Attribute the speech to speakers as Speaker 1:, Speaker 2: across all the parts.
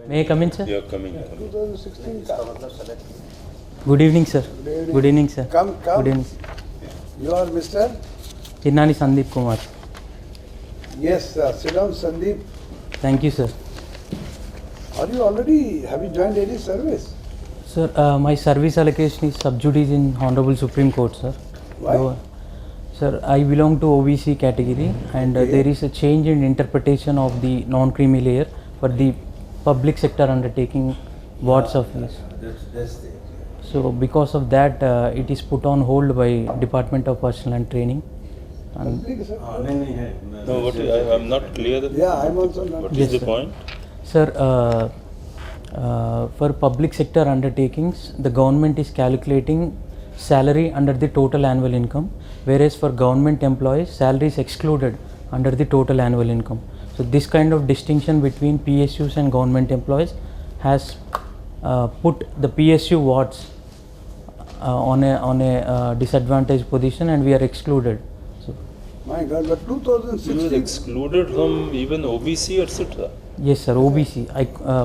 Speaker 1: May I come in, sir?
Speaker 2: You are coming.
Speaker 3: 2016
Speaker 1: Good evening, sir. Good evening, sir.
Speaker 3: Come.
Speaker 1: Good evening.
Speaker 3: You are Mr.
Speaker 1: Hirnani Sandeep Kumar.
Speaker 3: Yes, sit down, Sandeep.
Speaker 1: Thank you, sir.
Speaker 3: Have you joined any service?
Speaker 1: Sir, my service allocation is sub judice in Honorable Supreme Court, sir.
Speaker 3: Why?
Speaker 1: Sir, I belong to OBC category, and there is a change in interpretation of the non-creamy layer for the public sector undertaking wards of this. So because of that, it is put on hold by Department of Personnel and Training. And
Speaker 2: No, I'm not clear.
Speaker 3: Yeah, I'm also not.
Speaker 2: What is
Speaker 1: Yes,
Speaker 2: the
Speaker 1: sir.
Speaker 2: point?
Speaker 1: Sir, for public sector undertakings, the government is calculating salary under the total annual income, whereas for government employees, salary is excluded under the total annual income. So this kind of distinction between PSUs and government employees has put the PSU wards on a disadvantaged position, and we are excluded. So
Speaker 3: My God, but
Speaker 2: You were
Speaker 3: 2016.
Speaker 2: excluded from even OBC, etc.
Speaker 1: yes, sir, OBC.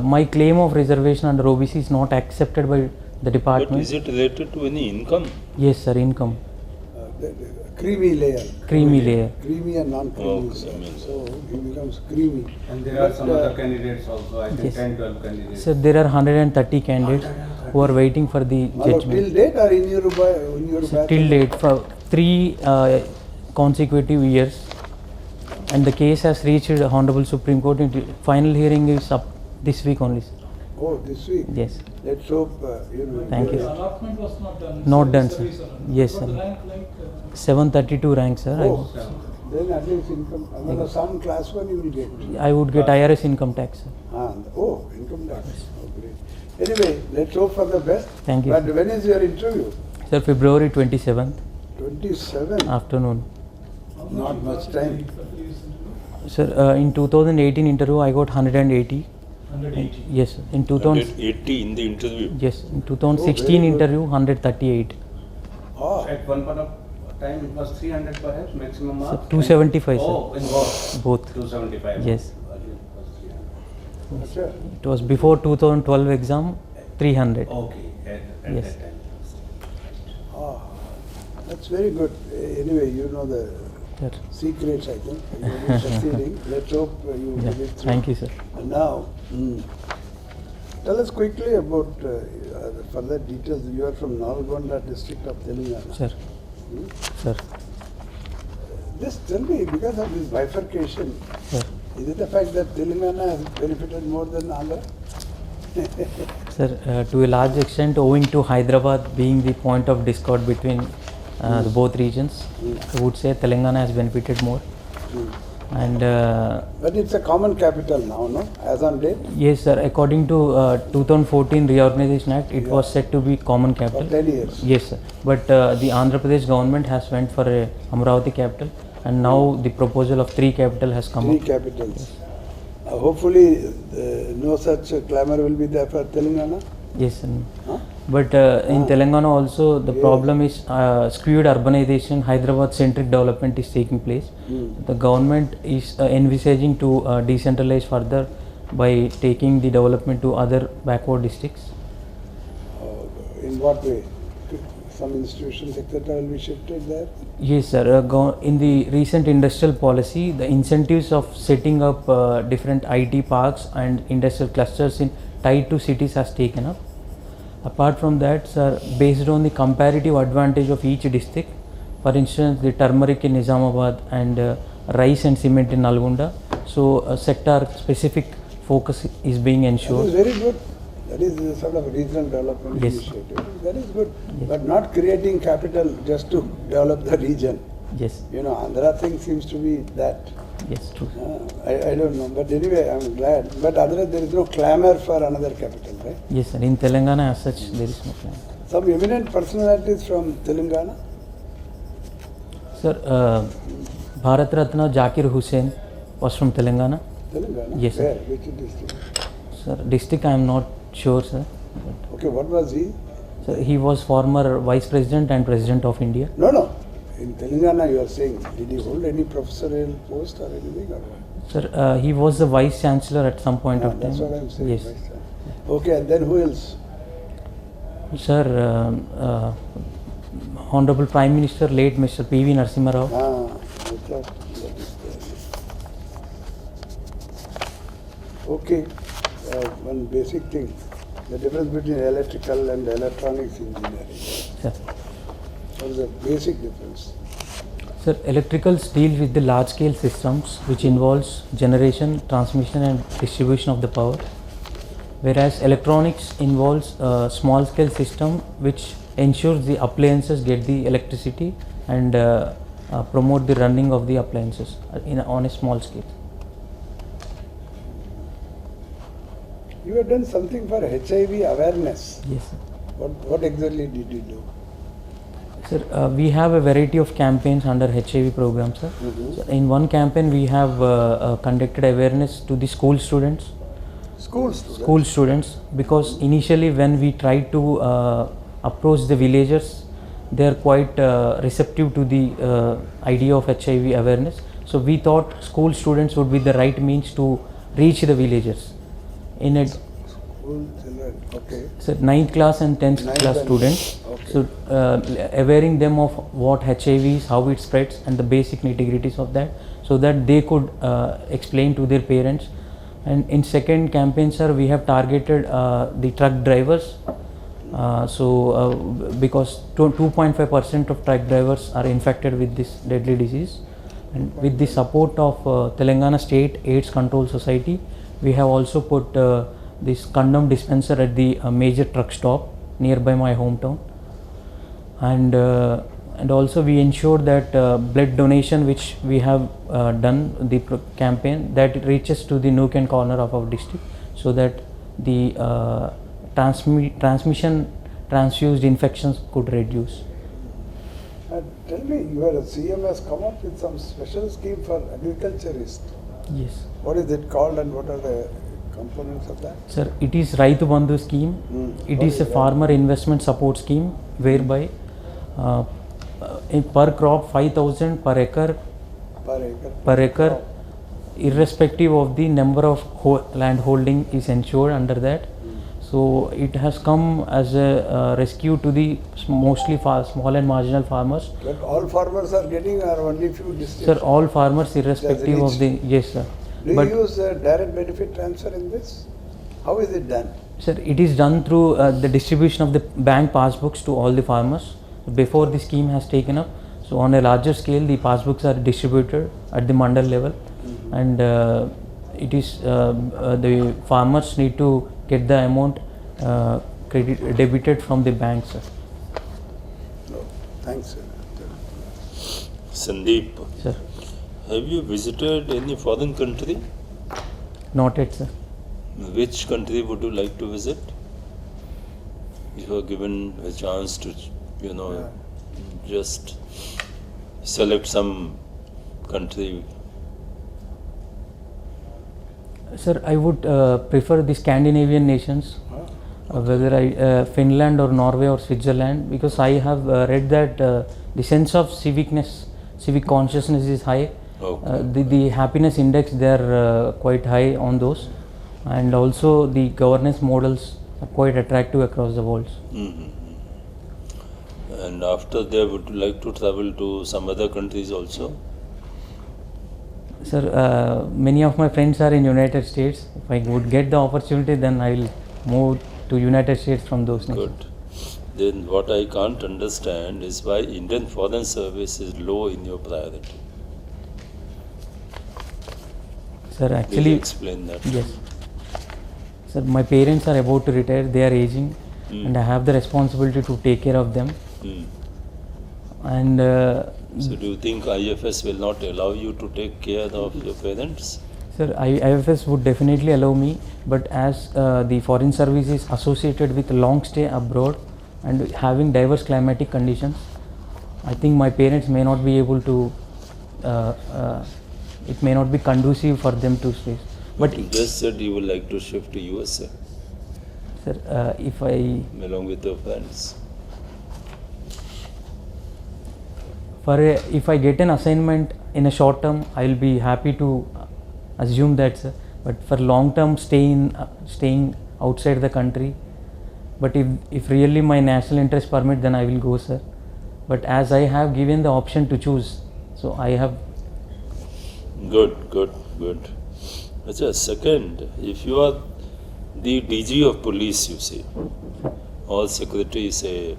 Speaker 1: My claim of reservation under OBC is not accepted by the
Speaker 2: But
Speaker 1: department.
Speaker 2: is it related to any income?
Speaker 1: Yes, sir, income.
Speaker 3: The creamy layer.
Speaker 1: Creamy layer.
Speaker 3: Creamy and non-creamy.
Speaker 2: Okay, I mean-
Speaker 3: So he becomes creamy.
Speaker 4: And there are
Speaker 3: But,
Speaker 4: some other candidates also, I think
Speaker 1: yes.
Speaker 4: 10, 12 candidates.
Speaker 1: Sir, there are 130 candidates who are waiting for the
Speaker 3: Till
Speaker 1: judgment.
Speaker 3: date or in your
Speaker 1: Sir,
Speaker 3: batch?
Speaker 1: till date for 3 consecutive years, and the case has reached the Honorable Supreme Court. Final hearing is up this week only, sir.
Speaker 3: Oh, this week.
Speaker 1: Yes.
Speaker 3: Let's hope
Speaker 1: Thank you.
Speaker 5: The allotment was not done.
Speaker 1: Not done, sir.
Speaker 5: Service allotment.
Speaker 1: Yes,
Speaker 5: What
Speaker 1: sir.
Speaker 5: rank like?
Speaker 1: 732 rank, sir.
Speaker 3: Oh, then at least income. Another some class one you will get.
Speaker 1: I would get IRS income tax, sir.
Speaker 3: Income tax. Oh, great. Anyway, let's hope for the best.
Speaker 1: Thank you,
Speaker 3: But
Speaker 1: sir.
Speaker 3: when is your interview?
Speaker 1: Sir, February 27th
Speaker 3: 27.
Speaker 1: afternoon.
Speaker 3: Not much time.
Speaker 1: Sir, in 2018 interview I got 180.
Speaker 5: 180.
Speaker 1: Yes, sir. In 2000.
Speaker 2: 180 in the interview.
Speaker 1: Yes, in
Speaker 3: Oh,
Speaker 1: 2016
Speaker 3: very good.
Speaker 1: interview 138.
Speaker 3: Oh,
Speaker 4: At one point of time it was 300 perhaps maximum
Speaker 1: Sir,
Speaker 4: marks.
Speaker 1: 275, sir.
Speaker 4: Oh, in both.
Speaker 1: Both.
Speaker 4: 275.
Speaker 1: Yes.
Speaker 4: Earlier it was 300.
Speaker 3: sure.
Speaker 1: It was before 2012 exam 300.
Speaker 4: Okay, at
Speaker 1: Yes.
Speaker 4: that time.
Speaker 3: Ah, that's very good. Anyway, you know the
Speaker 1: Sir.
Speaker 3: secrets, I think. You are succeeding. Let's hope you
Speaker 1: Yeah.
Speaker 3: get it through.
Speaker 1: Thank you, sir.
Speaker 3: And now, tell us quickly about further details. You are from Nalgonda district of Telangana.
Speaker 1: Sir.
Speaker 3: Hmm?
Speaker 1: Sir.
Speaker 3: Just tell me, because of this bifurcation,
Speaker 1: Sir.
Speaker 3: is it the fact that Telangana has benefited more than Andhra?
Speaker 1: Sir, to a large extent, owing to Hyderabad being the point of discord between the both regions, I would say Telangana has benefited more. And
Speaker 3: But it's a common capital now, no? As on date,
Speaker 1: yes, sir, according to 2014 Reorganization Act, it was said to be common
Speaker 3: for
Speaker 1: capital.
Speaker 3: 10 years.
Speaker 1: Yes, sir. But the Andhra Pradesh government has went for a Amravati capital, and now the proposal of 3 capital has come
Speaker 3: Three
Speaker 1: up.
Speaker 3: capitals. Hopefully, no such clamor will be there for Telangana.
Speaker 1: Yes, sir.
Speaker 3: Huh?
Speaker 1: But in Telangana also the problem is skewed urbanization, Hyderabad centric development is taking place. The government is envisaging to decentralize further by taking the development to other backward districts.
Speaker 3: In what way? Some institutions, etc., will be shifted there.
Speaker 1: Yes, sir. In the recent industrial policy, the incentives of setting up different IT parks and industrial clusters in tied to cities has taken up. Apart from that, sir, based on the comparative advantage of each district, for instance, the turmeric in Nizamabad and rice and cement in Nalgonda, so a sector specific focus is being
Speaker 3: That is
Speaker 1: ensured.
Speaker 3: very good. That is a sort of regional development
Speaker 1: Yes.
Speaker 3: initiative. That is good. But not creating capital just to develop the region.
Speaker 1: Yes,
Speaker 3: You know, Andhra thing seems to be that.
Speaker 1: yes, true.
Speaker 3: I don't know. But anyway, I'm glad. But Andhra, there is no clamor for another capital, right?
Speaker 1: Yes, sir. In Telangana, as such, there is no plan.
Speaker 3: Some eminent personalities from Telangana.
Speaker 1: Sir, Bharat Ratna Zakir Hussain was from Telangana.
Speaker 3: Telangana?
Speaker 1: Yes, sir.
Speaker 3: Where? Which district?
Speaker 1: Sir, district I am not sure, sir. But,
Speaker 3: Okay, what was he?
Speaker 1: sir, he was former Vice President and President of India.
Speaker 3: No. In Telangana, you are saying, did he hold any professorial post or anything? Or what?
Speaker 1: Sir, he was the vice chancellor at some point of time.
Speaker 3: That's what I'm saying.
Speaker 1: Yes.
Speaker 3: Vice Chancellor. Okay, and then who else?
Speaker 1: Sir, Honorable Prime Minister late Mr. P.V. Narasimha Rao.
Speaker 3: I thought that is there. Okay, one basic thing, the difference between electrical and electronics engineering.
Speaker 1: Sir.
Speaker 3: What is the basic difference?
Speaker 1: Sir, electricals deal with the large scale systems which involves generation, transmission and distribution of the power, whereas electronics involves a small scale system which ensures the appliances get the electricity and promote the running of the appliances on a small scale.
Speaker 3: You have done something for HIV awareness.
Speaker 1: Yes, sir.
Speaker 3: What exactly did you do?
Speaker 1: Sir, we have a variety of campaigns under HIV program, sir.
Speaker 3: Mhm.
Speaker 1: So in one campaign, we have conducted awareness to the school students. School students, because initially when we tried to approach the villagers, they are quite receptive to the idea of HIV awareness. So we thought school students would be the right means to reach the villagers. In a
Speaker 3: School children, okay.
Speaker 1: So 9th class and 10th
Speaker 3: Ninth
Speaker 1: class
Speaker 3: and-
Speaker 1: students.
Speaker 3: okay.
Speaker 1: So awareing them of what HIV is, how it spreads and the basic nitty-gritties of that, so that they could explain to their parents. And in second campaign, sir, we have targeted the truck drivers. Because 2.5% of truck drivers are infected with this deadly disease. And with the support of Telangana State AIDS Control Society, we have also put this condom dispenser at the major truck stop nearby my hometown. And also we ensured that blood donation, which we have done the campaign, that reaches to the nook and corner of our district, so that the transfused infections could reduce.
Speaker 3: Tell me, your CM has come up with some special scheme for agriculturists.
Speaker 1: Yes.
Speaker 3: What is it called and what are the components of that?
Speaker 1: Sir, it is Raitu Bandhu scheme. It
Speaker 3: What
Speaker 1: is a
Speaker 3: that?
Speaker 1: farmer investment support scheme whereby per crop 5,000 per acre, irrespective of the number of land holding is ensured under that. So it has come as a rescue to the mostly small and marginal farmers.
Speaker 3: But all farmers are getting or only few districts?
Speaker 1: Sir, all farmers irrespective of the, yes sir.
Speaker 3: Do
Speaker 1: But
Speaker 3: you use direct benefit transfer in this? How is it done?
Speaker 1: sir, it is done through the distribution of the bank passbooks to all the farmers before the scheme has taken up. So on a larger scale, the passbooks are distributed at the mandal level, and it is the farmers need to get the amount debited from the bank, sir.
Speaker 3: No. Thanks.
Speaker 2: Sandeep,
Speaker 1: Sir,
Speaker 2: have you visited any foreign country?
Speaker 1: not yet, sir.
Speaker 2: Which country would you like to visit? If you are given a chance to, just select some country.
Speaker 1: Sir, I would prefer the Scandinavian nations, whether Finland or Norway or Switzerland, because I have read that the sense of civic consciousness is high.
Speaker 2: Okay.
Speaker 1: The happiness index, they are quite high on those, and also the governance models are quite attractive across the world.
Speaker 2: Mhm. And after that, would you like to travel to some other countries also?
Speaker 1: Sir, many of my friends are in United States. If I would get the opportunity, then I will move to United States from those nations.
Speaker 2: Good. Then what I can't understand is why Indian Foreign Service is low in your priority.
Speaker 1: Sir,
Speaker 2: Please
Speaker 1: actually,
Speaker 2: explain that.
Speaker 1: yes. Sir, my parents are about to retire. They are aging, and I have the responsibility to take care of them.
Speaker 2: Hmm.
Speaker 1: And
Speaker 2: So do you think IFS will not allow you to take care of your parents?
Speaker 1: sir, IFS would definitely allow me, but as the foreign service is associated with long stay abroad and having diverse climatic conditions, I think my parents may not be able to. It may not be conducive for them to stay. But
Speaker 2: You just said you would like to shift to USA
Speaker 1: sir, if I
Speaker 2: along with your friends.
Speaker 1: if I get an assignment in a short term, I will be happy to assume that, sir. But for long term staying outside the country, but if really my national interest permit, then I will go, sir. But as I have given the option to choose, so I have.
Speaker 2: Good. Achha, second, if you are the DG of police, you see, or secretary say,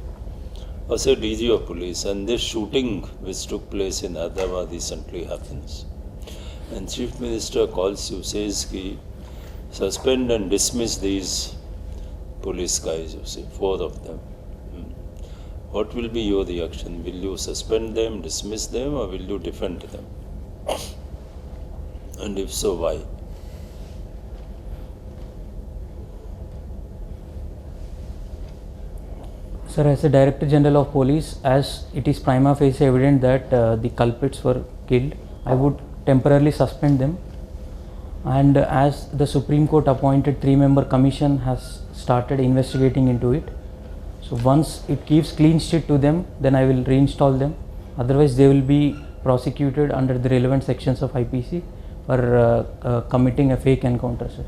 Speaker 2: or say DG of police, and this shooting which took place in Hyderabad recently happens, and Chief Minister calls you, says ki suspend and dismiss these police guys, you see, 4 of them. What will be your reaction? Will you suspend them, dismiss them, or will you defend them? And if so, why?
Speaker 1: Sir, as a Director General of Police, as it is prima facie evident that the culprits were killed, I would temporarily suspend them. And as the Supreme Court appointed 3-member commission has started investigating into it, so once it gives clean sheet to them, then I will reinstall them. Otherwise, they will be prosecuted under the relevant sections of IPC for committing a fake encounter, sir.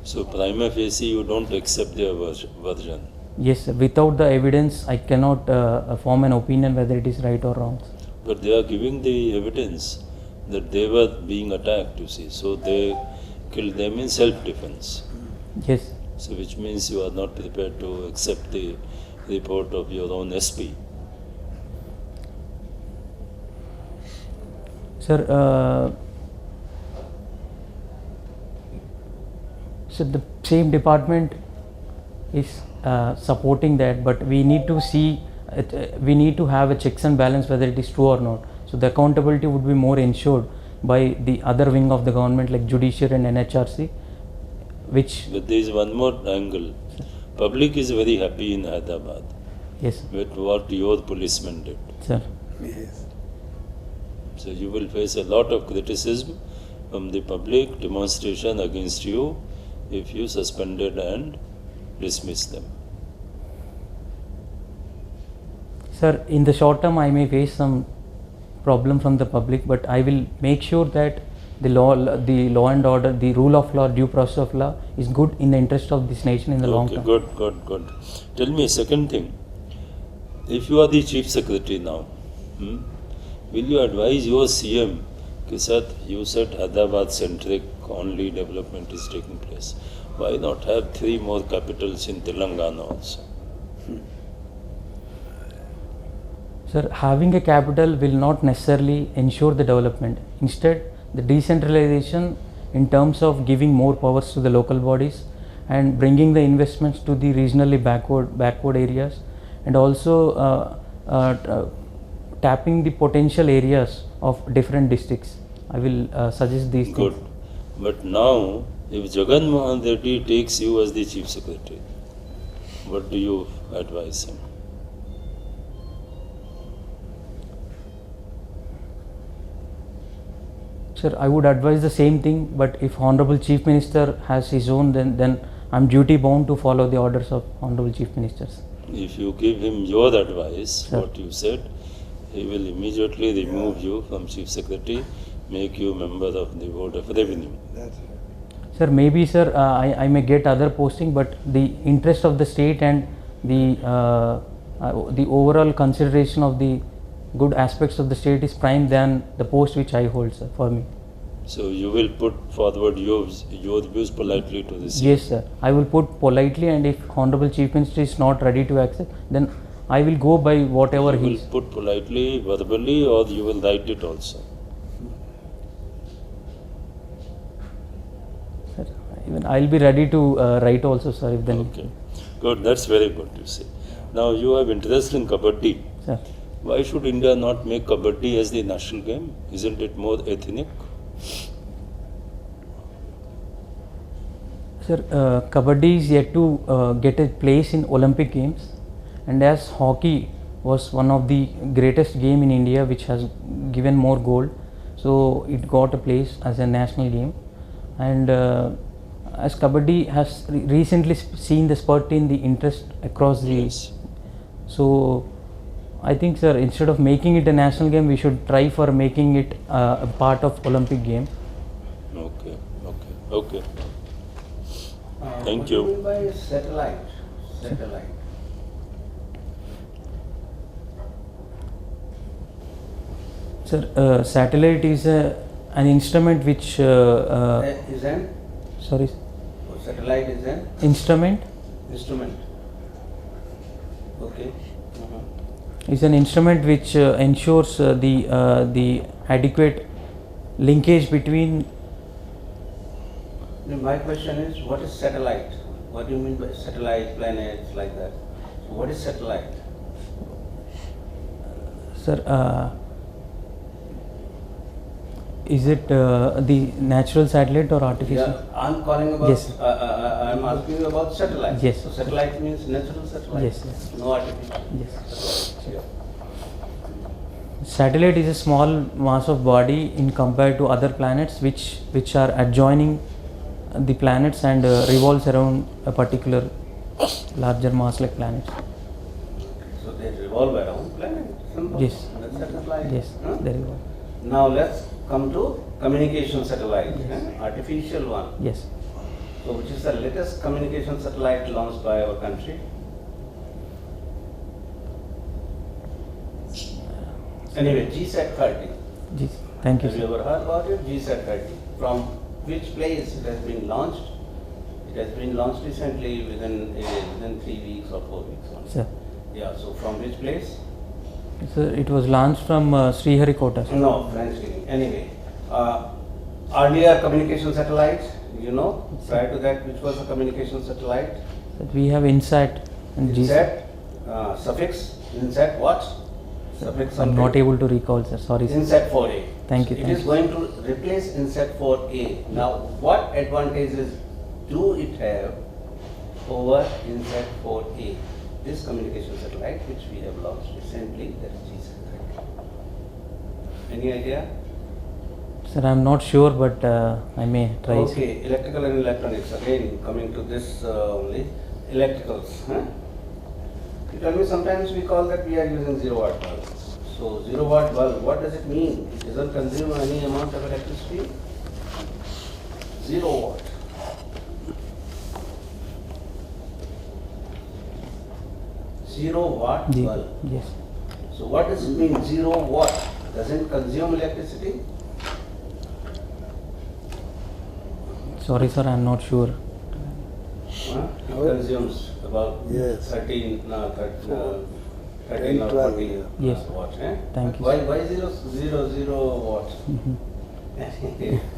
Speaker 2: So prima facie, you don't accept their version.
Speaker 1: Yes, sir. Without the evidence, I cannot form an opinion whether it is right or wrong, sir.
Speaker 2: But they are giving the evidence that they were being attacked, you see. So they killed them in self-defense.
Speaker 1: Yes.
Speaker 2: So which means you are not prepared to accept the report of your own SP.
Speaker 1: Sir, so the same department is supporting that, but we need to see, we need to have a checks and balance whether it is true or not. So the accountability would be more ensured by the other wing of the government like judiciary and NHRC, which.
Speaker 2: But there is one more angle. Public is very happy in Hyderabad
Speaker 1: Yes,
Speaker 2: with what your policemen did.
Speaker 1: sir.
Speaker 3: Yes.
Speaker 2: So you will face a lot of criticism from the public, demonstration against you if you suspended and dismissed them.
Speaker 1: Sir, in the short term, I may face some problem from the public, but I will make sure that the law and order, the rule of law, due process of law is good in the interest of this nation in the long term.
Speaker 2: Good. Tell me a second thing. If you are the Chief Secretary now, will you advise your CM, कि sir, you said Hyderabad centric only development is taking place. Why not have 3 more capitals in Telangana also?
Speaker 1: Sir, having a capital will not necessarily ensure the development. Instead, the decentralization in terms of giving more powers to the local bodies and bringing the investments to the regionally backward areas, and also tapping the potential areas of different districts. I will suggest these
Speaker 2: Good.
Speaker 1: things.
Speaker 2: But now, if Jagan Mohan Reddy takes you as the Chief Secretary, what do you advise him?
Speaker 1: Sir, I would advise the same thing, but if Honorable Chief Minister has his own, then I'm duty bound to follow the orders of Honorable Chief Ministers.
Speaker 2: If you give him your advice,
Speaker 1: Sir.
Speaker 2: what you said, he will immediately remove you from Chief Secretary, make you member of the Board of Revenue.
Speaker 3: That's right.
Speaker 1: Sir, maybe sir, I may get other posting, but the interest of the state and the overall consideration of the good aspects of the state is prime than the post which I hold, sir, for me.
Speaker 2: So you will put forward your views politely to the CM.
Speaker 1: Yes, sir. I will put politely, and if Honorable Chief Minister is not ready to accept, then I will go by whatever
Speaker 2: You
Speaker 1: he
Speaker 2: will put politely, verbally, or you will write it also.
Speaker 1: Sir, even I'll be ready to write also, sir, if then.
Speaker 2: Okay. Good, that's very good, you see. Now you have interest in Kabaddi.
Speaker 1: Sir.
Speaker 2: Why should India not make Kabaddi as the national game? Isn't it more ethnic?
Speaker 1: Sir, Kabaddi is yet to get a place in Olympic Games, and as hockey was one of the greatest game in India which has given more gold, so it got a place as a national game. And as Kabaddi has recently seen the spurt in the interest across the,
Speaker 2: Yes.
Speaker 1: so I think, sir, instead of making it a national game, we should try for making it a part of Olympic game.
Speaker 2: Okay. Okay. Thank
Speaker 4: what
Speaker 2: you.
Speaker 4: do you mean by satellite? Satellite.
Speaker 1: Sir, satellite is an instrument which
Speaker 4: Is an
Speaker 1: sorry,
Speaker 4: satellite is an
Speaker 1: instrument
Speaker 4: instrument. Okay.
Speaker 1: is an instrument which ensures the adequate linkage between.
Speaker 4: Now, my question is, what is satellite? What do you mean by satellite, planets, like that? So what is satellite?
Speaker 1: Sir, is it the natural satellite or artificial?
Speaker 4: Yeah, I'm calling about.
Speaker 1: Yes.
Speaker 4: I'm asking you about satellite.
Speaker 1: Yes.
Speaker 4: So satellite means natural satellite.
Speaker 1: Yes, yes.
Speaker 4: No artificial.
Speaker 1: Yes.
Speaker 4: Yeah.
Speaker 1: Satellite is a small mass of body in compared to other planets which are adjoining the planets and revolves around a particular larger mass like planets.
Speaker 4: So they revolve around planet. Simple.
Speaker 1: Yes.
Speaker 4: That's satellite.
Speaker 1: Yes,
Speaker 4: Huh?
Speaker 1: they revolve.
Speaker 4: Now let's come to communication satellite, artificial one.
Speaker 1: Yes.
Speaker 4: So which is the latest communication satellite launched by our country? Anyway, GSAT-30.
Speaker 1: Yes. Thank you,
Speaker 4: Have you
Speaker 1: sir.
Speaker 4: ever heard about it? GSAT-30. From which place it has been launched? It has been launched recently within 3 weeks or 4 weeks. Only.
Speaker 1: Sir.
Speaker 4: Yeah. So from which place?
Speaker 1: Sir, it was launched from Sriharikota. Sir.
Speaker 4: No, French speaking. Anyway, earlier communication satellites, you know, prior to that, which was a communication satellite?
Speaker 1: We have INSAT and GSAT.
Speaker 4: INSAT, suffix, INSAT what? Suffix
Speaker 1: I'm
Speaker 4: something.
Speaker 1: not able to recall, sir. Sorry, sir.
Speaker 4: INSAT 4A.
Speaker 1: Thank you,
Speaker 4: It
Speaker 1: thank
Speaker 4: is
Speaker 1: you.
Speaker 4: going to replace INSAT 4A. Now, what advantages do it have over INSAT 4A? This communication satellite, which we have launched recently, that is GSAT. Any idea?
Speaker 1: Sir, I'm not sure, but I may try. sir.
Speaker 4: Okay, electrical and electronics. Again, coming to this only. Electricals. Huh? You tell me sometimes we call that we are using 0 watt bulb. So 0 watt bulb, what does it mean? It doesn't consume any amount of electricity? 0 watt. Zero watt
Speaker 1: Ji-
Speaker 4: bulb.
Speaker 1: Yes.
Speaker 4: So what does it mean 0 watt? Doesn't consume electricity?
Speaker 1: Sorry, sir, I'm not sure.
Speaker 4: Huh? It consumes about
Speaker 3: Yes.
Speaker 4: 13
Speaker 3: 10,
Speaker 4: or
Speaker 3: 12,
Speaker 4: 40
Speaker 3: yeah.
Speaker 1: Yes.
Speaker 4: watts. Eh?
Speaker 1: Thank you,
Speaker 4: Why,
Speaker 1: sir.
Speaker 4: why 0 watts?
Speaker 1: Mhm.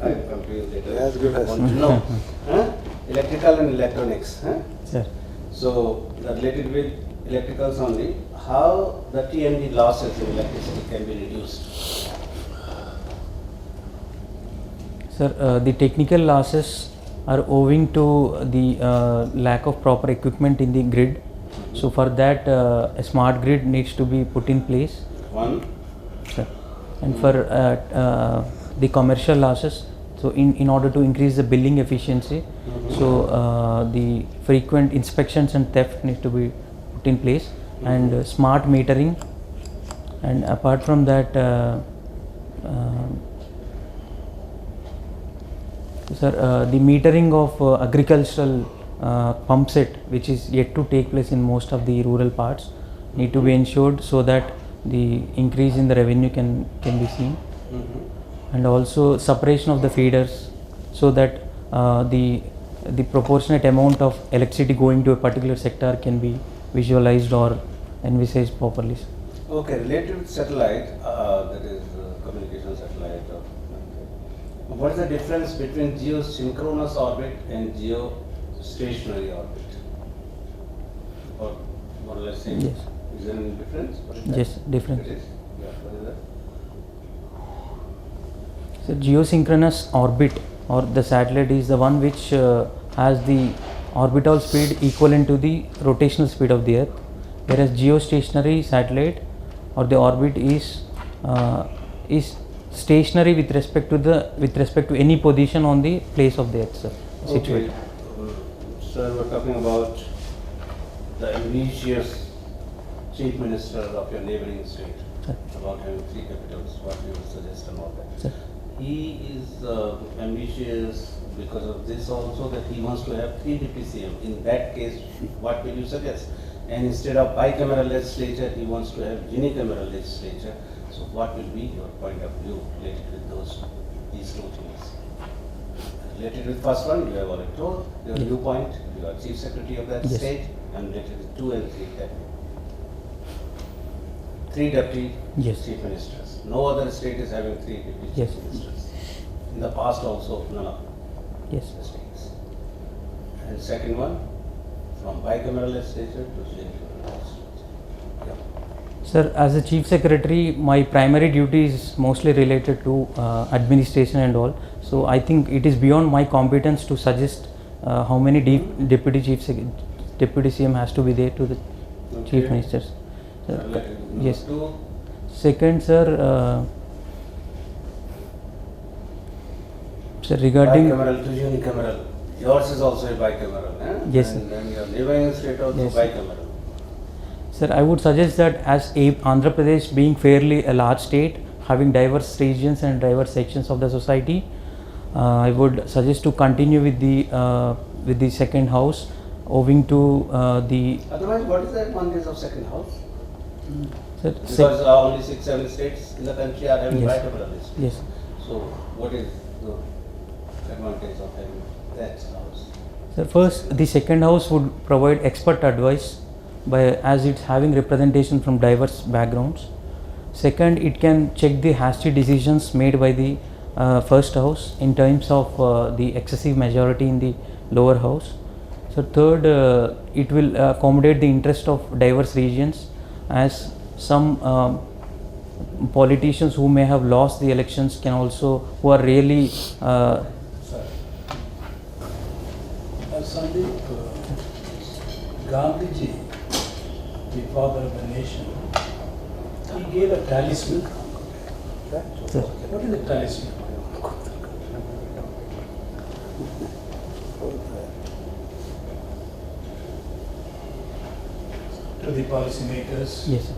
Speaker 4: I'm confused.
Speaker 3: As good as-
Speaker 4: Want to know. Huh? Electrical and electronics. Huh?
Speaker 1: Sir.
Speaker 4: So, related with electricals only, how the TMD losses in electricity can be reduced?
Speaker 1: Sir, the technical losses are owing to the lack of proper equipment in the grid. So for that, a smart grid needs to be put in place.
Speaker 4: One,
Speaker 1: Sir. And for the commercial losses, so in order to increase the billing efficiency, so the frequent inspections and theft need to be put in place, and smart metering. And apart from that, sir, the metering of agricultural pump set, which is yet to take place in most of the rural parts, need to be ensured so that the increase in the revenue can be seen. And also separation of the feeders, so that the proportionate amount of electricity going to a particular sector can be visualized or envisaged properly. Sir.
Speaker 4: okay, related with satellite, that is communication satellite. What is the difference between geosynchronous orbit and geostationary orbit? Or more or less same?
Speaker 1: Yes.
Speaker 4: Is there any difference? What is that?
Speaker 1: Yes, difference.
Speaker 4: It is? Yeah, what is that?
Speaker 1: So geosynchronous orbit or the satellite is the one which has the orbital speed equivalent to the rotational speed of the Earth, whereas geostationary satellite or the orbit is stationary with respect to any position on the place of the Earth, sir, situated.
Speaker 4: Sir, we're talking about the ambitious chief minister of your neighboring state,
Speaker 1: Sir.
Speaker 4: about having 3 capitals. What you would suggest and all that.
Speaker 1: Sir.
Speaker 4: He is ambitious, because of this also that he wants to have 3 DPCM. In that case, what will you suggest? And instead of bicameral legislature, he wants to have unicameral legislature. So what will be your point of view related with these two things? Related with first one, you have already told your viewpoint, you are chief secretary of that
Speaker 1: Yes.
Speaker 4: state, and related with 2 and 3 deputy. 3 deputy
Speaker 1: Yes.
Speaker 4: chief ministers. No other state is having 3 deputy
Speaker 1: Yes.
Speaker 4: chief ministers. In the past also, none of
Speaker 1: Yes.
Speaker 4: the states. And second one, from bicameral legislature to unicameral legislature. Yeah.
Speaker 1: Sir, as a chief secretary, my primary duty is mostly related to administration and all. So I think it is beyond my competence to suggest how many deputy CM has to be there to the chief
Speaker 4: Okay.
Speaker 1: ministers. Sir,
Speaker 4: Number
Speaker 1: yes.
Speaker 4: 2,
Speaker 1: Second, sir, regarding
Speaker 4: bicameral to unicameral. Yours is also a bicameral, eh?
Speaker 1: Yes,
Speaker 4: And then your neighboring state also
Speaker 1: Yes, sir.
Speaker 4: bicameral.
Speaker 1: Sir, I would suggest that as Andhra Pradesh being fairly a large state, having diverse regions and diverse sections of the society, I would suggest to continue with the second house, owing to the
Speaker 4: Otherwise, what is the advantage of second house?
Speaker 1: sir,
Speaker 4: Because only 6-7 states in the country are having
Speaker 1: Yes.
Speaker 4: bicameral legislature.
Speaker 1: yes,
Speaker 4: So what is the advantage of having that house?
Speaker 1: sir. First, the second house would provide expert advice as it's having representation from diverse backgrounds. Second, it can check the hasty decisions made by the first house in terms of the excessive majority in the lower house. So third, it will accommodate the interest of diverse regions, as some politicians who may have lost the elections can also, who are really
Speaker 5: Sandeep, Gandhiji, the father of the nation, he gave a talisman.
Speaker 1: Sir.
Speaker 5: What is a talisman? To the policymakers
Speaker 1: yes, sir.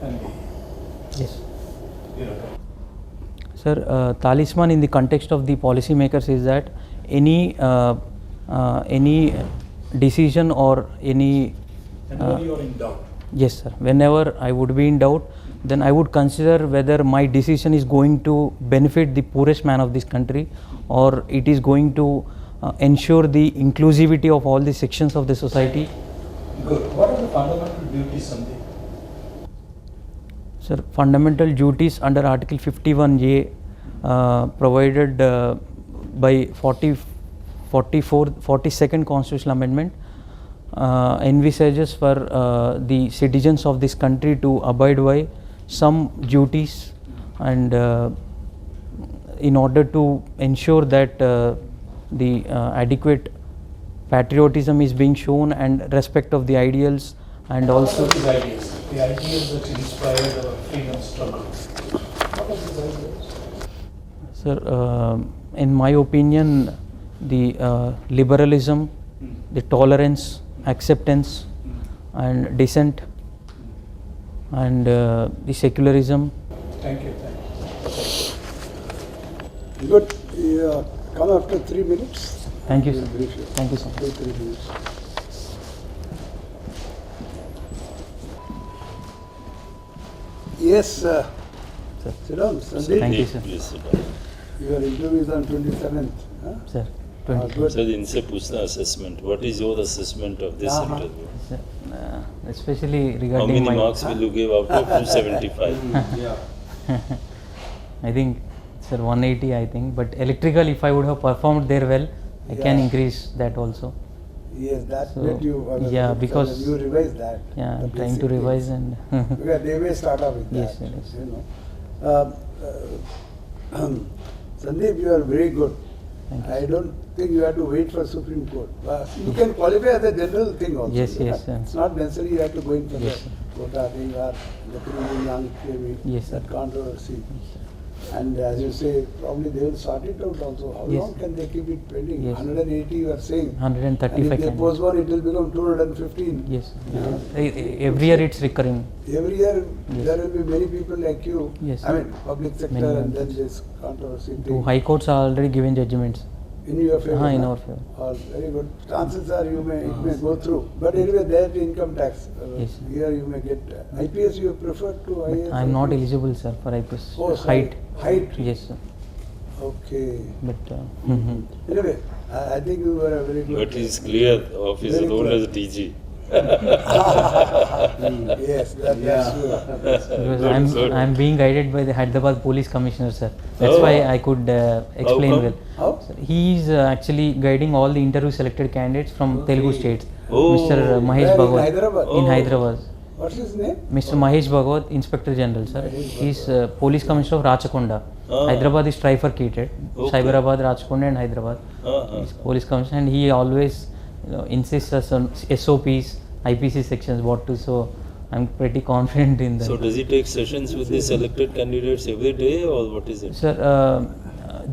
Speaker 5: and the
Speaker 1: Yes.
Speaker 5: bureaucrats.
Speaker 1: Sir, talisman in the context of the policymakers is that any decision or any
Speaker 5: And when you are in doubt,
Speaker 1: yes, sir. Whenever I would be in doubt, then I would consider whether my decision is going to benefit the poorest man of this country, or it is going to ensure the inclusivity of all the sections of the society.
Speaker 5: good. What are the fundamental duties, Sandeep?
Speaker 1: Sir, fundamental duties under Article 51A provided by 42nd Constitutional Amendment envisages for the citizens of this country to abide by some duties, and in order to ensure that the adequate patriotism is being shown and respect of the ideals, and also
Speaker 5: What are these ideas? The ideas that inspired our freedom struggle. What are these ideas?
Speaker 1: sir, in my opinion, the liberalism, the tolerance, acceptance and dissent, and the secularism.
Speaker 5: Thank you.
Speaker 3: Good. Yeah. Come after 3 minutes.
Speaker 1: Thank you,
Speaker 3: We'll
Speaker 1: sir.
Speaker 3: brief you.
Speaker 1: Thank you so much.
Speaker 3: 2-3 minutes. Yes,
Speaker 1: Sir.
Speaker 3: sit down, Sandeep.
Speaker 1: Thank you, sir.
Speaker 2: Please sit down.
Speaker 3: Your interview is on 27th. Huh?
Speaker 1: Sir,
Speaker 3: Ah,
Speaker 1: 20.
Speaker 3: good.
Speaker 2: Sir, इनसे पूछना assessment. What is your assessment of this
Speaker 3: Uh-huh.
Speaker 2: interview?
Speaker 1: Sir, especially
Speaker 2: How
Speaker 1: regarding
Speaker 2: many
Speaker 1: my
Speaker 2: marks will you give out of 275?
Speaker 4: Yeah.
Speaker 1: I think, sir, 180 I think, but electrical, if I would have performed there well, I can
Speaker 3: Yeah.
Speaker 1: increase that also.
Speaker 3: Yes, that
Speaker 1: So,
Speaker 3: that you.
Speaker 1: yeah, because-
Speaker 3: you revise that.
Speaker 1: Yeah,
Speaker 3: the
Speaker 1: I'm trying
Speaker 3: basic
Speaker 1: to revise
Speaker 3: things.
Speaker 1: and
Speaker 3: Because they may start off with
Speaker 1: Yes,
Speaker 3: that.
Speaker 1: yes.
Speaker 3: You know. Sandeep, you are very good.
Speaker 1: Thank you,
Speaker 3: I
Speaker 1: sir.
Speaker 3: don't think you have to wait for Supreme Court. You can qualify as a general thing also.
Speaker 1: Yes,
Speaker 3: you know.
Speaker 1: yes, sir.
Speaker 3: It's not necessary you have to go in for
Speaker 1: Yes,
Speaker 3: the
Speaker 1: sir.
Speaker 3: quota thing or the criminal young KV,
Speaker 1: Yes, sir.
Speaker 3: that controversy. And as you say, probably they will sort it out also. How
Speaker 1: Yes.
Speaker 3: long can they keep it pending?
Speaker 1: Yes.
Speaker 3: 180 you are saying.
Speaker 1: 135
Speaker 3: And if they
Speaker 1: candidates.
Speaker 3: postpone, it will become 215.
Speaker 1: Yes. Every year it's recurring.
Speaker 3: Every year
Speaker 1: Yes.
Speaker 3: there will be many people like you.
Speaker 1: Yes.
Speaker 3: I mean, public sector
Speaker 1: Many
Speaker 3: and then
Speaker 1: members.
Speaker 3: this controversy
Speaker 1: To
Speaker 3: thing.
Speaker 1: high courts are already given judgments.
Speaker 3: In your favor?
Speaker 1: In
Speaker 3: na?
Speaker 1: our favor.
Speaker 3: Very good. Chances are it may go through. But anyway, that income tax.
Speaker 1: Yes.
Speaker 3: Here you may get IPS. You prefer to
Speaker 1: But
Speaker 3: IAS?
Speaker 1: I am not
Speaker 3: IPS?
Speaker 1: eligible, sir, for IPS.
Speaker 3: Oh, sorry. Height.
Speaker 1: Yes, sir.
Speaker 3: Okay.
Speaker 1: But
Speaker 3: Anyway, I think you were a very good.
Speaker 2: But it's clear, office
Speaker 3: Very
Speaker 2: known
Speaker 3: clear.
Speaker 2: as DG.
Speaker 3: Yes, that's true.
Speaker 1: because
Speaker 2: Good.
Speaker 1: I'm being guided by the Hyderabad Police Commissioner, sir. That's
Speaker 2: Oh.
Speaker 1: why I could explain
Speaker 2: come?
Speaker 1: well.
Speaker 3: How?
Speaker 1: Sir, he is actually guiding all the interview selected candidates from Telugu states.
Speaker 2: Oh.
Speaker 1: Mr. Mahesh
Speaker 3: Where in
Speaker 1: Bhagwat.
Speaker 3: Hyderabad?
Speaker 1: In
Speaker 2: Oh.
Speaker 1: Hyderabad.
Speaker 3: What's his name?
Speaker 1: Mr. Mahesh Bhagwat, Inspector General, sir.
Speaker 3: Mahesh
Speaker 1: He is Police Commissioner of Rachakonda.
Speaker 2: Ah.
Speaker 1: Hyderabad is trifurcated.
Speaker 2: Okay.
Speaker 1: Cyberabad, Rachakonda and Hyderabad.
Speaker 2: Uh-huh.
Speaker 1: He's Police Commissioner and he always insists us on SOPs, IPC sections, what to. So I'm pretty confident in that.
Speaker 2: So does he take sessions with the selected candidates every day or what is it?
Speaker 1: Sir,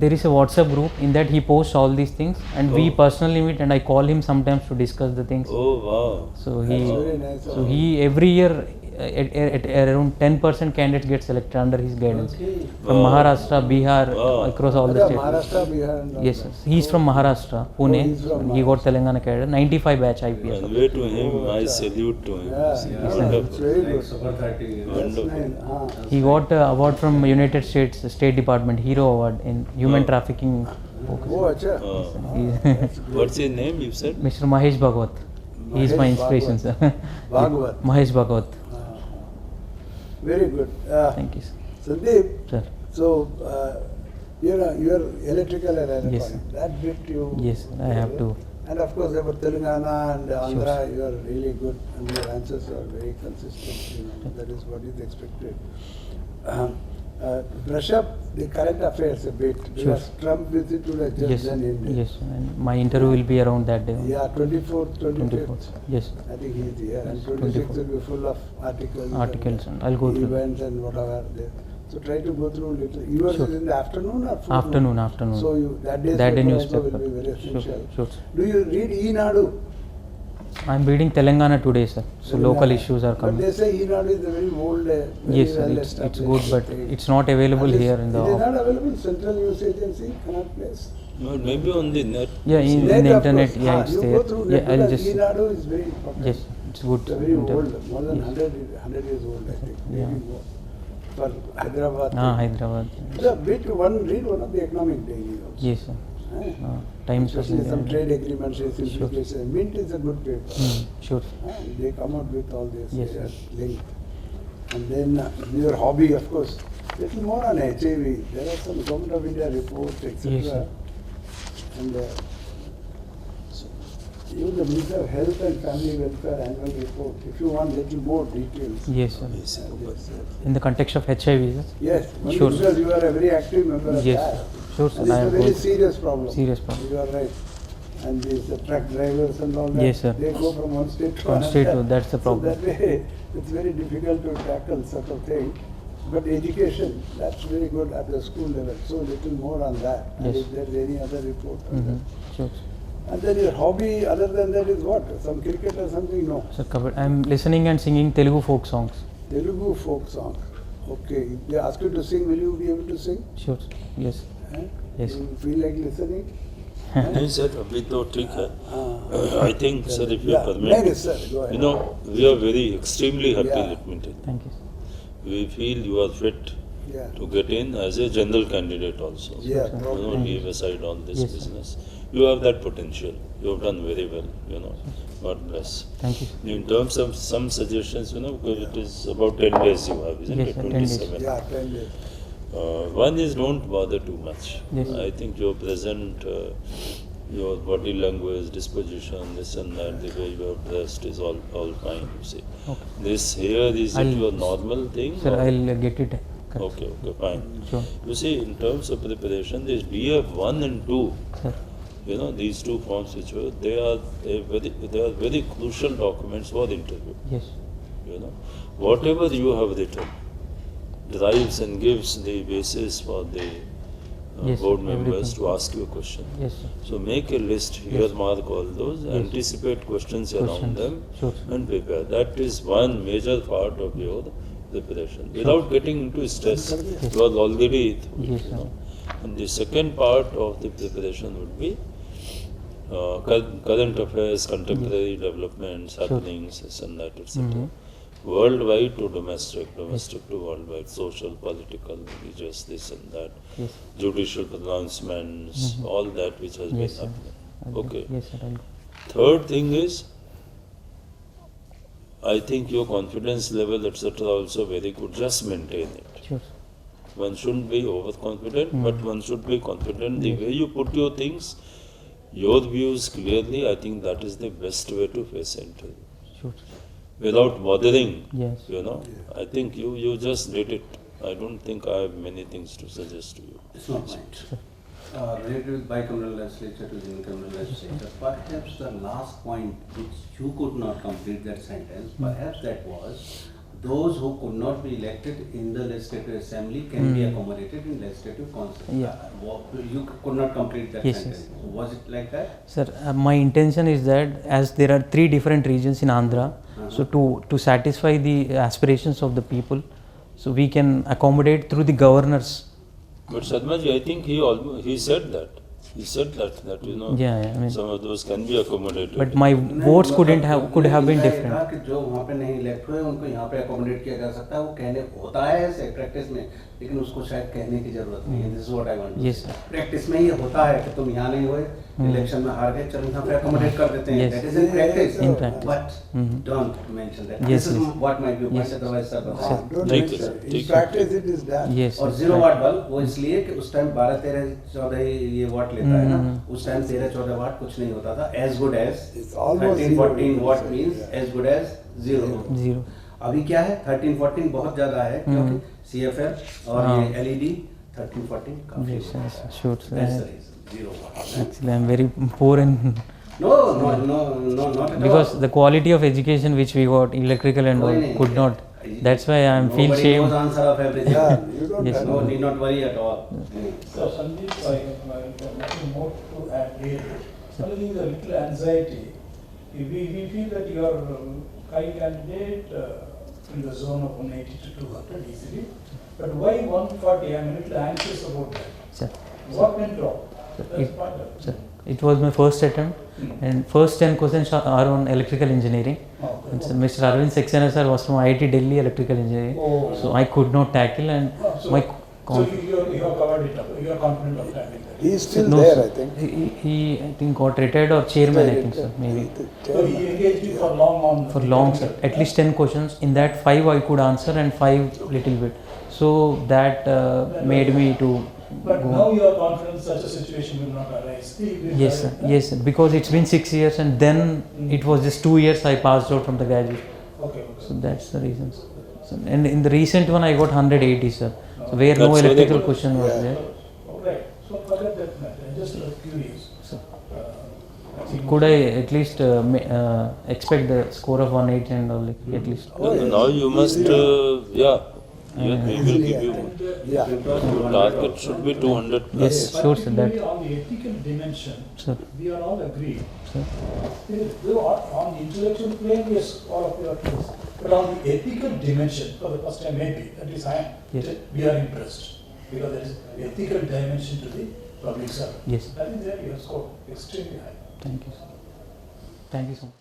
Speaker 1: there is a WhatsApp group. In that he posts all these things, and we
Speaker 2: Oh.
Speaker 1: personally meet, and I call him sometimes to discuss the things.
Speaker 2: Oh wow.
Speaker 1: So he,
Speaker 3: That's very nice.
Speaker 1: so he every year at around 10% candidates get selected under his guidance from
Speaker 2: Wow.
Speaker 1: Maharashtra, Bihar,
Speaker 2: Wow.
Speaker 1: across all the states.
Speaker 3: Maharashtra, Bihar. And all
Speaker 1: Yes, sir.
Speaker 3: that.
Speaker 1: He's from Maharashtra, Pune.
Speaker 3: he's from
Speaker 1: He got Telangana cadre, 95 batch IPS.
Speaker 2: And way to him, I salute to him.
Speaker 3: Yeah, it's
Speaker 2: Wonderful.
Speaker 3: very good.
Speaker 4: Super 30.
Speaker 3: That's
Speaker 2: Wonderful.
Speaker 3: nice.
Speaker 1: He got award from United States State Department, Hero Award in human
Speaker 2: Oh.
Speaker 1: trafficking.
Speaker 3: Oh, acha.
Speaker 2: Uh, what's his name you said?
Speaker 1: Mr. Mahesh Bhagwat. He is my
Speaker 3: Mahesh
Speaker 1: inspiration,
Speaker 3: Bhagwat.
Speaker 1: sir.
Speaker 3: Bhagwat.
Speaker 1: Mahesh Bhagwat.
Speaker 3: Very good.
Speaker 1: Thank you, sir.
Speaker 3: Sandeep,
Speaker 1: Sir.
Speaker 3: so you're electrical and electronic.
Speaker 1: Yes, sir.
Speaker 3: That bit you.
Speaker 1: Yes, I have to.
Speaker 3: And of course, about Telangana and Andhra,
Speaker 1: Sure.
Speaker 3: you are really good, and your answers are very consistent. That is what is expected. Brush up the current affairs a bit, because Trump visit would have just
Speaker 1: Yes,
Speaker 3: done in.
Speaker 1: yes. And my interview will be around that day.
Speaker 3: Yeah, 24th, 25th.
Speaker 1: 24th. Yes.
Speaker 3: I think he's here, and
Speaker 1: Yes,
Speaker 3: 26th
Speaker 1: 24th.
Speaker 3: will be full of articles.
Speaker 1: Articles and I'll go through.
Speaker 3: events and whatever there. So try to go through little. Yours
Speaker 1: Sure.
Speaker 3: is in the afternoon or
Speaker 1: Afternoon.
Speaker 3: So you that day's
Speaker 1: That day
Speaker 3: paper also
Speaker 1: newspaper.
Speaker 3: will be very
Speaker 1: Sure,
Speaker 3: essential.
Speaker 1: sure.
Speaker 3: Do you read Enadu?
Speaker 1: I'm reading Telangana today, sir. So local
Speaker 3: Telangana.
Speaker 1: issues are
Speaker 3: But
Speaker 1: coming.
Speaker 3: they say Enadu is a very old, very
Speaker 1: Yes, sir.
Speaker 3: well
Speaker 1: It's good,
Speaker 3: established
Speaker 1: but
Speaker 3: thing.
Speaker 1: it's not available
Speaker 3: And
Speaker 1: here in the
Speaker 3: It is
Speaker 1: office.
Speaker 3: not available. Central News Agency, Connaught Place.
Speaker 2: No, maybe on the net.
Speaker 1: Yeah, in
Speaker 3: Net,
Speaker 1: the
Speaker 3: of
Speaker 1: internet,
Speaker 3: course.
Speaker 1: yeah, it's
Speaker 3: you
Speaker 1: there.
Speaker 3: go through
Speaker 1: Yeah,
Speaker 3: net
Speaker 1: I'll
Speaker 3: because
Speaker 1: just.
Speaker 3: Enadu is very important.
Speaker 1: Yes, it's good.
Speaker 3: It's a very
Speaker 1: Inter-
Speaker 3: old, more than
Speaker 1: yes.
Speaker 3: 100 years old, I think.
Speaker 1: Yeah.
Speaker 3: Maybe more. For Hyderabad.
Speaker 1: Hyderabad.
Speaker 3: The bit read one of the economic daily also.
Speaker 1: Yes, sir.
Speaker 3: Eh?
Speaker 1: Times of
Speaker 3: Especially some
Speaker 1: India.
Speaker 3: trade agreements, simplification. Mint is a good paper.
Speaker 1: Sure.
Speaker 3: They come out with all this
Speaker 1: Yes,
Speaker 3: they are
Speaker 1: sir.
Speaker 3: linked. And then your hobby, of course, little more on HIV. There are some Government of India reports, etc.
Speaker 1: Yes, sir.
Speaker 3: And even the Minister of Health and Family Welfare annual report, if you want little more details.
Speaker 1: Yes, sir.
Speaker 2: Yes,
Speaker 3: Yes,
Speaker 1: In the context of HIV, sir.
Speaker 3: yes, only
Speaker 1: Sure.
Speaker 3: because you are a very active member of
Speaker 1: Yes,
Speaker 3: that.
Speaker 1: sure, sir.
Speaker 3: And
Speaker 1: I
Speaker 3: it's a
Speaker 1: have
Speaker 3: very
Speaker 1: worked-
Speaker 3: serious problem.
Speaker 1: Serious problem.
Speaker 3: You are right. And these truck drivers and all that.
Speaker 1: Yes, sir.
Speaker 3: They go from one state to
Speaker 1: One
Speaker 3: another.
Speaker 1: state to- that's the problem.
Speaker 3: So that way, it's very difficult to tackle such a thing. But education, that's very good at the school level. So little more on that. And
Speaker 1: Yes.
Speaker 3: if there's any other report on
Speaker 1: Mm-hmm.
Speaker 3: that.
Speaker 1: Sure.
Speaker 3: And then your hobby other than that is what? Some cricket or something? No.
Speaker 1: Sir, covered. I'm listening and singing Telugu folk songs.
Speaker 3: Telugu folk song. Okay. If they ask you to sing, will you be able to sing?
Speaker 1: Sure. Yes.
Speaker 3: Eh?
Speaker 1: Yes.
Speaker 3: You feel like listening?
Speaker 2: नहीं sir अभी तो ठीक है. I think sir if you
Speaker 3: Yeah.
Speaker 2: permit.
Speaker 3: Very, sir. Go ahead.
Speaker 2: You know we are very extremely happy.
Speaker 3: Yeah.
Speaker 2: Let me tell you.
Speaker 1: Thank you.
Speaker 2: We feel you are fit
Speaker 3: Yeah.
Speaker 2: to get in as a general candidate also.
Speaker 3: Yeah,
Speaker 1: Sir.
Speaker 2: You
Speaker 3: probably.
Speaker 2: know, leave aside all this
Speaker 1: Yes, sir.
Speaker 2: business. You have that potential. You have done very well. You know, God bless.
Speaker 1: Thank you.
Speaker 2: In terms of some suggestions, you know, because it is about 10 days you have, isn't
Speaker 1: Yes,
Speaker 2: it?
Speaker 1: sir, 10 days.
Speaker 2: 27.
Speaker 3: Yeah, 10 days.
Speaker 2: One is don't bother too much.
Speaker 1: Yes.
Speaker 2: I think your present, your body language, disposition, this and that, the way you are dressed is all fine, you see.
Speaker 1: Okay.
Speaker 2: This here, is it
Speaker 1: I'll-
Speaker 2: your normal thing?
Speaker 1: Sir,
Speaker 2: or-
Speaker 1: I'll get it. correct.
Speaker 2: Okay, fine.
Speaker 1: Sure.
Speaker 2: You see, in terms of preparation, this DF 1 and 2,
Speaker 1: Sir.
Speaker 2: you know, these two forms which were, they are very crucial documents for the interview.
Speaker 1: Yes.
Speaker 2: You know, whatever you have written, drives and gives the basis for the
Speaker 1: Yes,
Speaker 2: board
Speaker 1: sir,
Speaker 2: members
Speaker 1: everything.
Speaker 2: to ask you a question.
Speaker 1: Yes, sir.
Speaker 2: So make a list, here mark all those,
Speaker 1: Yes.
Speaker 2: anticipate questions around
Speaker 1: Questions.
Speaker 2: them
Speaker 1: Sure, sir.
Speaker 2: and prepare. That is one major part of your preparation. Without getting into stress,
Speaker 1: Yes.
Speaker 2: you are already through it,
Speaker 1: Yes,
Speaker 2: you
Speaker 1: sir.
Speaker 2: know. And the second part of the preparation would be current affairs, contemporary developments,
Speaker 1: Sure.
Speaker 2: happenings, this and that, etc.
Speaker 1: Mhm.
Speaker 2: Worldwide to domestic, domestic to worldwide, social, political, religious, this and that,
Speaker 1: Yes.
Speaker 2: judicial pronouncements,
Speaker 1: Mhm.
Speaker 2: all that which has
Speaker 1: Yes,
Speaker 2: been
Speaker 1: sir.
Speaker 2: happening.
Speaker 1: I'll
Speaker 2: Okay.
Speaker 1: Yes, sir. I'll
Speaker 2: Third thing is, I think your confidence level, etc., also very good. Just maintain it.
Speaker 1: Sure.
Speaker 2: One shouldn't be overconfident, but one should be confident. The
Speaker 1: Yes.
Speaker 2: way you put your things, your views clearly, I think that is the best way to face an interview.
Speaker 1: Sure.
Speaker 2: Without bothering,
Speaker 1: Yes.
Speaker 2: you know. I think you just did it. I don't think I have many things to suggest to you.
Speaker 4: It's not mine. Related with bicameral legislature to unicameral legislature, perhaps the last point which you could not complete that sentence, perhaps that was, those who could not be elected in the legislative assembly can be accommodated in legislative council.
Speaker 1: Yeah.
Speaker 4: You could not complete that
Speaker 1: Yes,
Speaker 4: sentence.
Speaker 1: yes.
Speaker 4: Was it like that?
Speaker 1: Sir, my intention is that as there are 3 different regions in Andhra, so to satisfy the aspirations of the people, so we can accommodate through the governors.
Speaker 2: But Sharmaji, I think he said that. He said that you know,
Speaker 1: Yeah, I mean,
Speaker 2: some of those can be accommodated.
Speaker 1: but my votes could have been
Speaker 4: नहीं,
Speaker 1: different.
Speaker 4: कहा कि जो वहाँ पे नहीं elect हुए उनको यहाँ पे अकोमोडेट किया जा सकता है, वो कहने होता है ऐसे प्रैक्टिस में, लेकिन उसको शायद कहने की जरूरत नहीं है. This is what I want.
Speaker 1: Yes, sir.
Speaker 4: Practice में ये होता है कि तुम यहाँ नहीं हुए, इलेक्शन में हार गए, चलो यहाँ पे अकोमोडेट कर देते हैं.
Speaker 1: Yes.
Speaker 4: That is in practice.
Speaker 1: In practice.
Speaker 4: But don't mention that.
Speaker 1: Yes,
Speaker 4: this is
Speaker 1: yes.
Speaker 4: What my view point.
Speaker 1: Yes.
Speaker 4: Otherwise sir बता.
Speaker 3: Don't
Speaker 2: ठीक है,
Speaker 3: mention.
Speaker 2: ठीक
Speaker 3: In
Speaker 2: है।
Speaker 3: practice, it is done.
Speaker 1: Yes.
Speaker 4: और
Speaker 1: sir.
Speaker 4: 0 वाट bulb वो इसलिए कि उस टाइम 12, 13, 14 ये वाट लेता है ना, उस टाइम 13, 14 वाट कुछ नहीं होता था. As good as
Speaker 3: It's almost
Speaker 4: 13, 14
Speaker 3: zero.
Speaker 4: What means
Speaker 3: Yeah.
Speaker 4: As good as 0.
Speaker 1: 0.
Speaker 4: अभी क्या है 13, 14 बहुत ज्यादा है, क्योंकि CFL और
Speaker 1: हाँ।
Speaker 4: ये LED 13, 14 काफी
Speaker 1: Yes,
Speaker 4: होता
Speaker 1: yes,
Speaker 4: है.
Speaker 1: sure, sir.
Speaker 4: That's the reason. 0 watt.
Speaker 1: Actually, I'm very poor in
Speaker 4: No, not at
Speaker 1: because
Speaker 4: all.
Speaker 1: the quality of education which we got, electrical and all,
Speaker 4: नहीं, नहीं,
Speaker 1: could not. That's why I feel
Speaker 4: Nobody
Speaker 1: shame.
Speaker 4: knows answer of everything.
Speaker 3: Yeah, you don't
Speaker 1: Yes,
Speaker 3: have
Speaker 4: No,
Speaker 3: to.
Speaker 4: need not worry at all.
Speaker 5: So Sandeep, I have nothing more to add really. Only the little anxiety. We feel that you are high candidate in the zone of 180 to 200 easily. But why 140? I am a little anxious about that.
Speaker 1: Sir,
Speaker 5: What went wrong? That's
Speaker 1: it-
Speaker 5: part of
Speaker 1: sir, it was my first attempt, and first 10 questions are on electrical engineering.
Speaker 5: Okay.
Speaker 1: And sir, Mr. Arvind Saxena sir was from IIT Delhi electrical engineering,
Speaker 5: Oh.
Speaker 1: so I could not tackle, and
Speaker 5: So,
Speaker 1: my
Speaker 5: so you have covered it up. You are confident of tackling that.
Speaker 3: He is still
Speaker 1: no,
Speaker 3: there,
Speaker 1: sir.
Speaker 3: I think.
Speaker 1: He I think got retired or chairman, I think, sir, maybe.
Speaker 5: So he engaged you for long on.
Speaker 1: For long, sir, at least 10 questions. In that 5 I could answer and 5 little bit. So that made me to
Speaker 5: But
Speaker 1: go.
Speaker 5: now you are confident such a situation will not arise.
Speaker 1: Yes, sir. Yes, sir. Because it's been 6 years, and then it was just 2 years I passed out from the graduate.
Speaker 5: Okay.
Speaker 1: So that's the reason. So, and in the recent one I got 180, sir. So where no
Speaker 2: That's very
Speaker 1: electrical
Speaker 2: good.
Speaker 1: question was
Speaker 3: Yeah.
Speaker 1: there.
Speaker 5: All right. So forget that matter. I just curious.
Speaker 1: So
Speaker 5: I think-
Speaker 1: could I at least expect the score of 180 and all, like, at least?
Speaker 3: Oh, yes.
Speaker 2: Now you must, yeah, we will
Speaker 3: Easily,
Speaker 2: give
Speaker 3: I
Speaker 2: you.
Speaker 3: think.
Speaker 4: If
Speaker 3: Yeah.
Speaker 4: it was
Speaker 2: Your
Speaker 4: 200
Speaker 2: target should be 200 plus.
Speaker 1: Yes, sure, sir. That,
Speaker 5: Particularly on the ethical dimension,
Speaker 1: sir,
Speaker 5: we are all agreed.
Speaker 1: sir.
Speaker 5: On the intellectual plane, yes, all of you are close. But on the ethical dimension, for the first time maybe, at least I am,
Speaker 1: Yes.
Speaker 5: we are impressed. Because there is ethical dimension to the public service.
Speaker 1: Yes.
Speaker 5: I think there you have scored extremely high.
Speaker 1: Thank you, sir. Thank you so much.